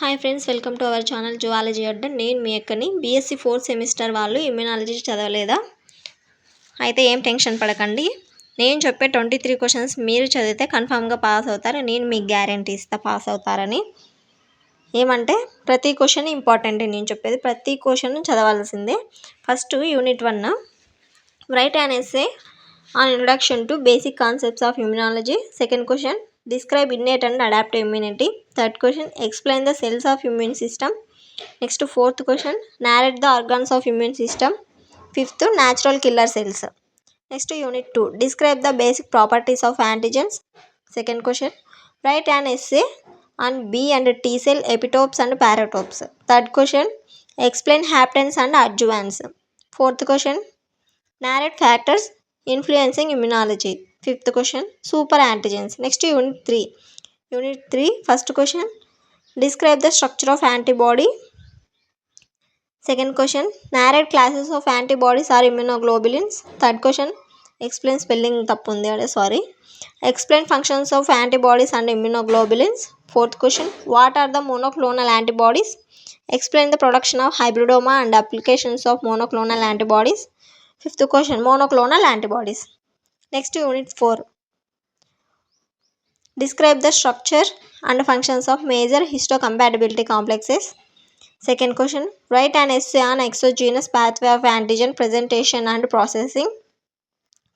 Hi friends, welcome to our channel zoology Adda. నేను మీ అక్కని. బీఎస్సీ 4th సెమిస్టర్ వాళ్ళు ఇమ్యునాలజీ చదవలేదా? అయితే ఏం టెన్షన్ పడకండి. నేను చెప్పే 23 క్వశ్చన్స్ మీరు చదివితే కన్ఫామ్గా పాస్ అవుతారు. నేను మీకు గ్యారంటీ ఇస్తా పాస్ అవుతారని. ఏమంటే ప్రతి క్వశ్చన్ ఇంపార్టెంట్. నేను చెప్పేది ప్రతి క్వశ్చన్ చదవాల్సిందే. First unit 1 write on essay on introduction to basic concepts of immunology. Second question describe innate and adaptive immunity. Third question explain the cells of immune system. Next fourth question narrate the organs of immune system. Fifth natural killer cells. Next unit 2 describe the basic properties of antigens. Second question write an essay on B and T cell epitopes and paratopes. Third question explain haptens and adjuvants. Fourth question narrate factors influencing immunology. Fifth question super antigens. Next unit 3 first question describe the structure of antibody. Second question narrate classes of antibodies or immunoglobulins. Third question explain spelling tappundi sorry explain functions of antibodies and immunoglobulins. Fourth question what are the monoclonal antibodies? Explain the production of hybridoma and applications of monoclonal antibodies. Fifth question monoclonal antibodies. Next unit 4 describe the structure and functions of major histocompatibility complexes. Second question write an essay on exogenous pathway of antigen presentation and processing.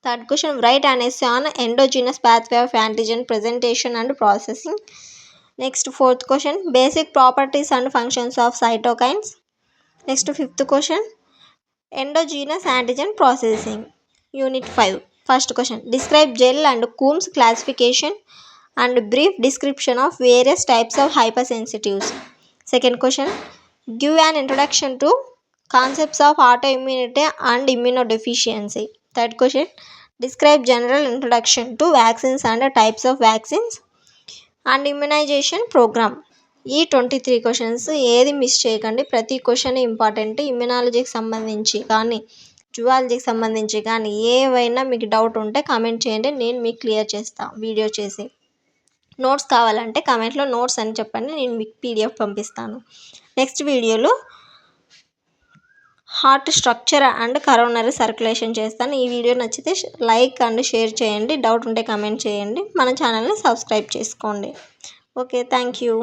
Third question write an essay on endogenous pathway of antigen presentation and processing. Next fourth question basic properties and functions of cytokines. Next fifth question endogenous antigen processing. Unit 5 first question describe gel and Coombs classification and brief description of various types of hypersensitives. Second question give an introduction to concepts of autoimmunity and immunodeficiency. Third question describe general introduction to vaccines and types of vaccines and immunization program. ఈ 23 questions ఏది miss చేయకండి. ప్రతి question important. ఇమ్యునాలజీకి సంబంధించి కానీ జువాలజీకి సంబంధించి కానీ ఏవైనా మీకు డౌట్ ఉంటే కామెంట్ చేయండి, నేను మీకు క్లియర్ చేస్తాను వీడియో చేసి. నోట్స్ కావాలంటే కామెంట్లో నోట్స్ అని చెప్పండి, నేను మీకు పీడిఎఫ్ పంపిస్తాను. నెక్స్ట్ వీడియోలో heart structure and coronary circulation చేస్తాను. ఈ వీడియో నచ్చితే లైక్ అండ్ షేర్ చేయండి, డౌట్ ఉంటే కామెంట్ చేయండి, మన ఛానల్ని సబ్స్క్రైబ్ చేసుకోండి. Okay, thank you.